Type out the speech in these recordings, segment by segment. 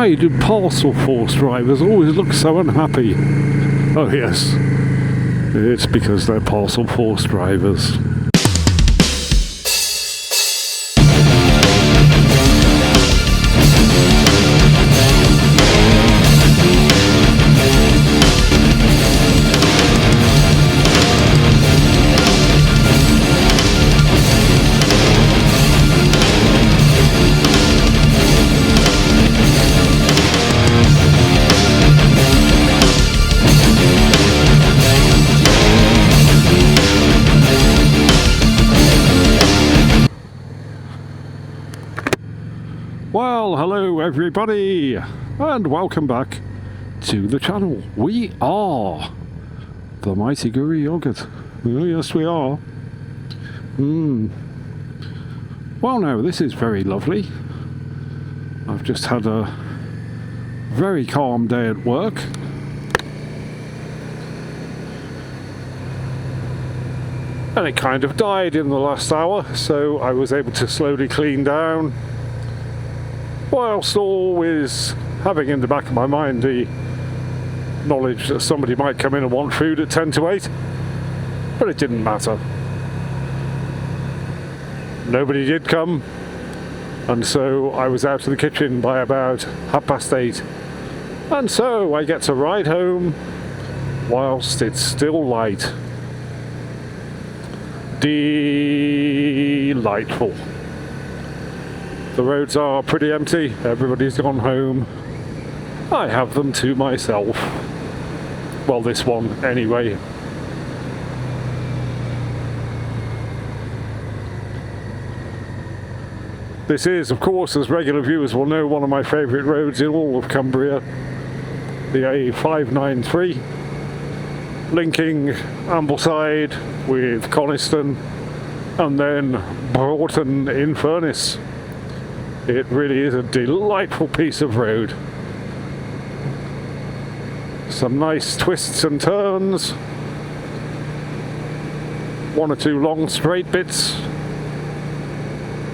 Why do parcel force drivers always look so unhappy? Oh yes, it's because they're parcel force drivers. Well, hello everybody, and welcome back to the channel. We are the Mighty Guru Yogurt. Oh, yes, we are. Well, now, this is very lovely. I've just had a very calm day at work. And it kind of died in the last hour, so I was able to slowly clean down, whilst always having in the back of my mind the knowledge that somebody might come in and want food at 8 but it didn't matter. Nobody did come, and so I was out of the kitchen by about 8:30, and so I get to ride home whilst it's still light. Delightful. The roads are pretty empty, everybody's gone home. I have them to myself. Well, this one anyway. This is, of course, as regular viewers will know, one of my favourite roads in all of Cumbria. The A593, linking Ambleside with Coniston and then Broughton in Furness. It really is a delightful piece of road. Some nice twists and turns. One or two long straight bits.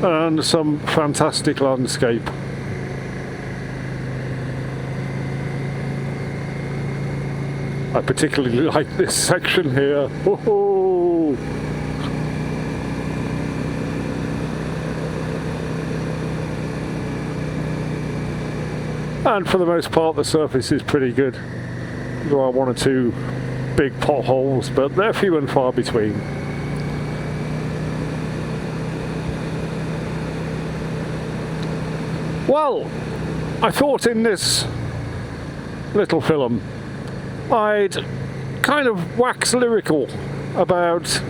And some fantastic landscape. I particularly like this section here. Woohoo! And for the most part the surface is pretty good. There are one or two big potholes, but they're few and far between. Well, I thought in this little film I'd kind of wax lyrical about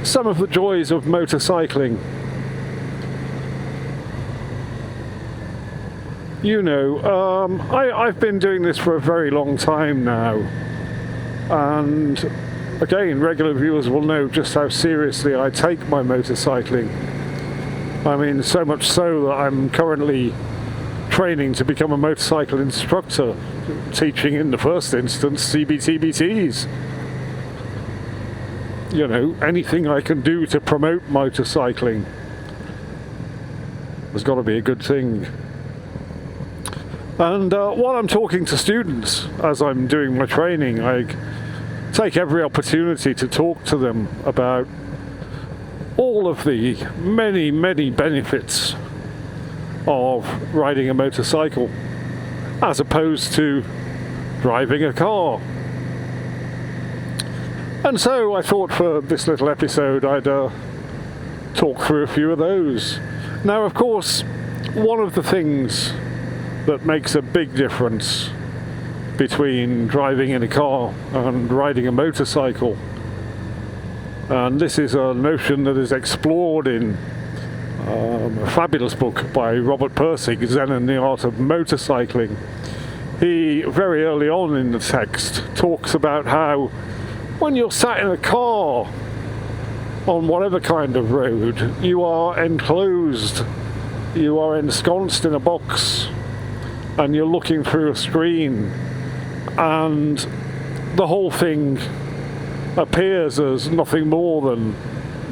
some of the joys of motorcycling. You know, I've been doing this for a very long time now, and again, regular viewers will know just how seriously I take my motorcycling. I mean, so much so that I'm currently training to become a motorcycle instructor, teaching in the first instance CBTBTs. You know, anything I can do to promote motorcycling has got to be a good thing. And while I'm talking to students as I'm doing my training, I take every opportunity to talk to them about all of the many, many benefits of riding a motorcycle as opposed to driving a car. And so I thought for this little episode I'd talk through a few of those. Now, of course, one of the things that makes a big difference between driving in a car and riding a motorcycle, and this is a notion that is explored in a fabulous book by Robert Pirsig, Zen and the Art of Motorcycling. He, very early on in the text, talks about how when you're sat in a car on whatever kind of road, you are enclosed, you are ensconced in a box, and you're looking through a screen, and the whole thing appears as nothing more than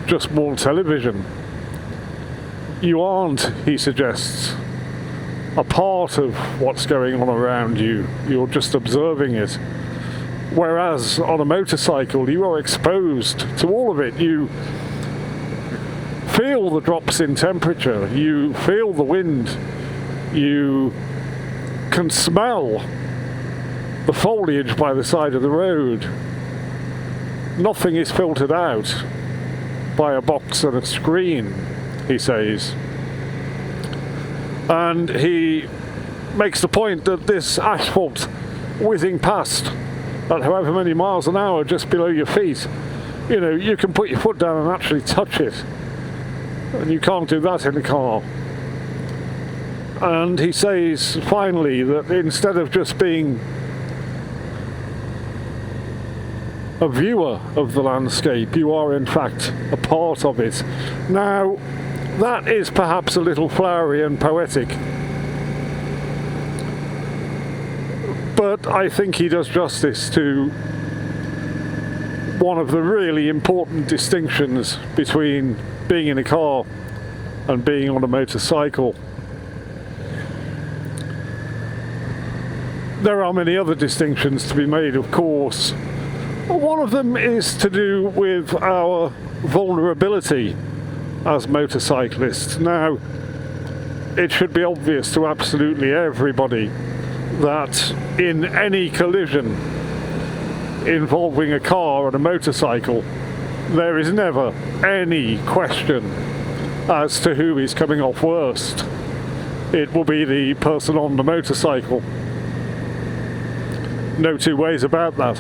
just more television. You aren't, he suggests, a part of what's going on around you. You're just observing it. Whereas on a motorcycle, you are exposed to all of it. You feel the drops in temperature, you feel the wind, you can smell the foliage by the side of the road. Nothing is filtered out by a box and a screen, he says. And he makes the point that this asphalt whizzing past at however many miles an hour just below your feet, you know, you can put your foot down and actually touch it. And you can't do that in a car. And he says, finally, that instead of just being a viewer of the landscape, you are in fact a part of it. Now, that is perhaps a little flowery and poetic, but I think he does justice to one of the really important distinctions between being in a car and being on a motorcycle. There are many other distinctions to be made, of course. One of them is to do with our vulnerability as motorcyclists. Now, it should be obvious to absolutely everybody that in any collision involving a car and a motorcycle, there is never any question as to who is coming off worst. It will be the person on the motorcycle. No two ways about that.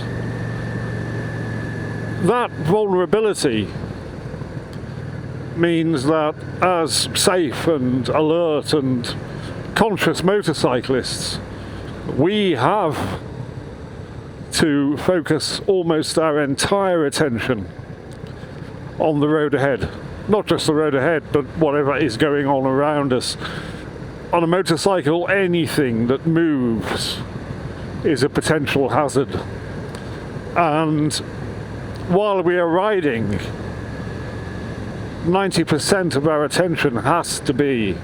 That vulnerability means that as safe and alert and conscious motorcyclists, we have to focus almost our entire attention on the road ahead. Not just the road ahead, but whatever is going on around us. On a motorcycle, anything that moves is a potential hazard. And while we are riding, 90% of our attention has to be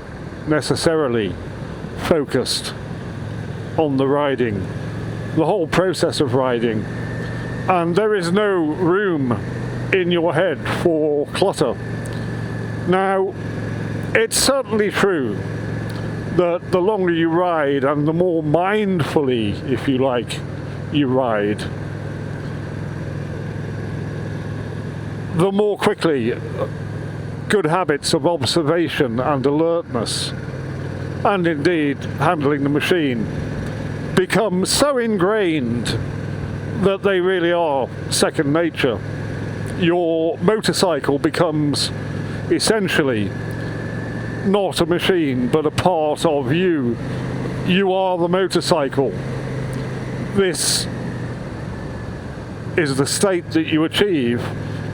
necessarily focused on the riding, the whole process of riding. And there is no room in your head for clutter. Now, it's certainly true that the longer you ride and the more mindfully, if you like, you ride, the more quickly good habits of observation and alertness, and indeed handling the machine, become so ingrained that they really are second nature. Your motorcycle becomes essentially not a machine, but a part of you. You are the motorcycle. This is the state that you achieve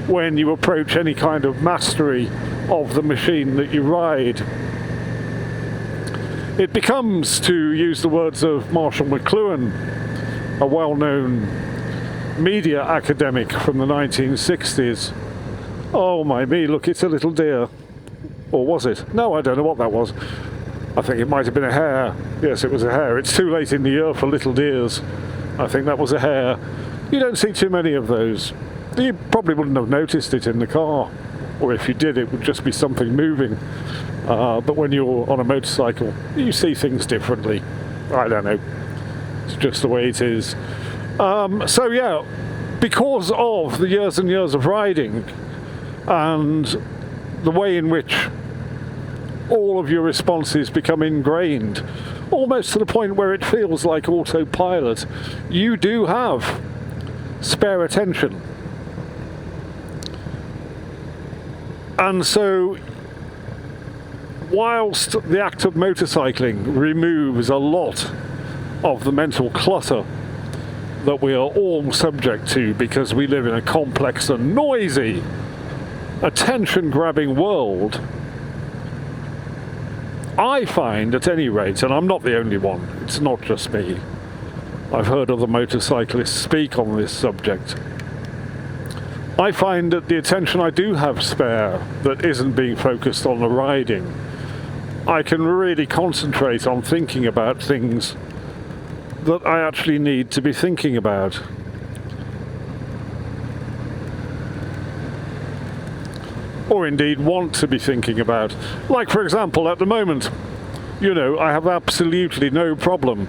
when you approach any kind of mastery of the machine that you ride. It becomes, to use the words of Marshall McLuhan, a well-known media academic from the 1960s, oh my me, look, it's a little deer. Or was it? No, I don't know what that was. I think it might have been a hare. Yes, it was a hare. It's too late in the year for little deers. I think that was a hare. You don't see too many of those. You probably wouldn't have noticed it in the car. Or if you did, it would just be something moving. But when you're on a motorcycle, you see things differently. I don't know. It's just the way it is. So yeah, because of the years and years of riding and the way in which all of your responses become ingrained, almost to the point where it feels like autopilot, you do have spare attention. And so, whilst the act of motorcycling removes a lot of the mental clutter that we are all subject to because we live in a complex and noisy, attention-grabbing world, I find, at any rate, and I'm not the only one, it's not just me, I've heard other motorcyclists speak on this subject, I find that the attention I do have spare that isn't being focused on the riding I can really concentrate on thinking about things that I actually need to be thinking about. Or indeed want to be thinking about. Like, for example, at the moment, you know, I have absolutely no problem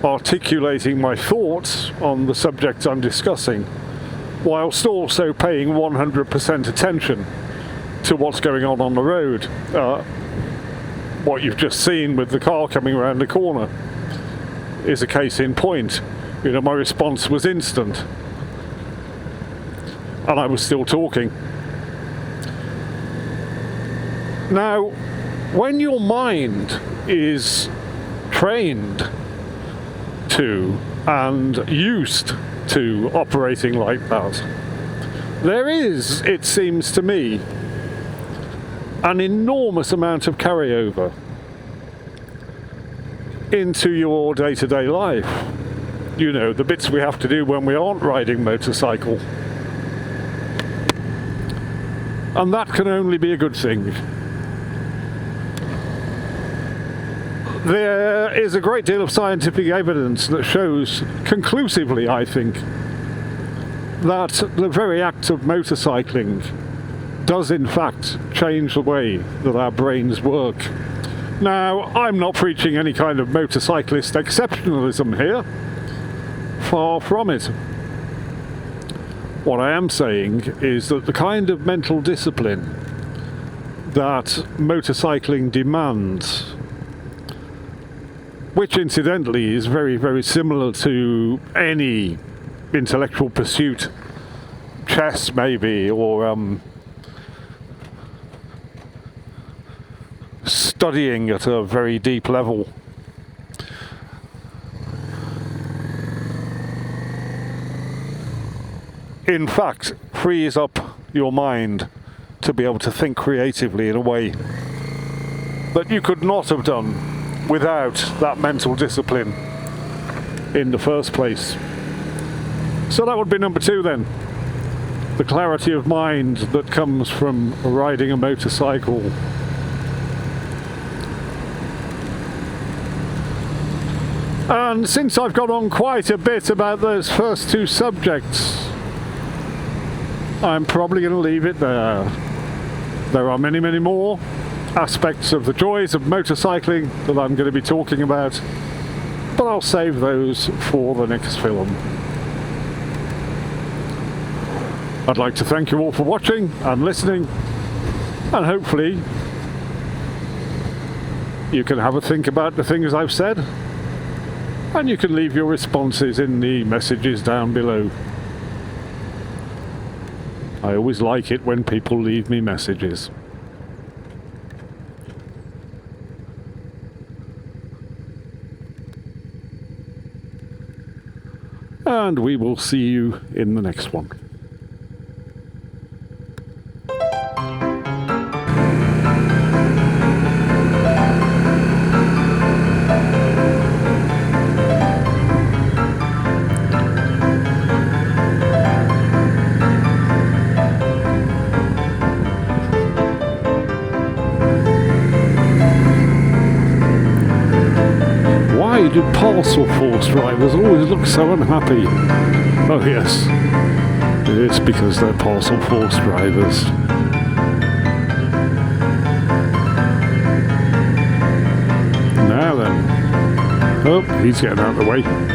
articulating my thoughts on the subject I'm discussing, whilst also paying 100% attention to what's going on the road. What you've just seen with the car coming around the corner is a case in point. You know, my response was instant, and I was still talking. Now, when your mind is trained to and used to operating like that, there is, it seems to me, an enormous amount of carryover into your day-to-day life. You know, the bits we have to do when we aren't riding motorcycle. And that can only be a good thing. There is a great deal of scientific evidence that shows conclusively, I think, that the very act of motorcycling does in fact change the way that our brains work. Now, I'm not preaching any kind of motorcyclist exceptionalism here. Far from it. What I am saying is that the kind of mental discipline that motorcycling demands, which incidentally is very, very similar to any intellectual pursuit, chess maybe, or studying at a very deep level. In fact, frees up your mind to be able to think creatively in a way that you could not have done without that mental discipline in the first place. So that would be number 2 then. The clarity of mind that comes from riding a motorcycle. And since I've gone on quite a bit about those first 2 subjects, I'm probably going to leave it there. There are many, many more aspects of the joys of motorcycling that I'm going to be talking about, but I'll save those for the next film. I'd like to thank you all for watching and listening, and hopefully you can have a think about the things I've said, and you can leave your responses in the messages down below. I always like it when people leave me messages. And we will see you in the next one. Why do parcel force drivers always look so unhappy? Oh yes, it's because they're parcel force drivers. Now then. Oh, he's getting out of the way.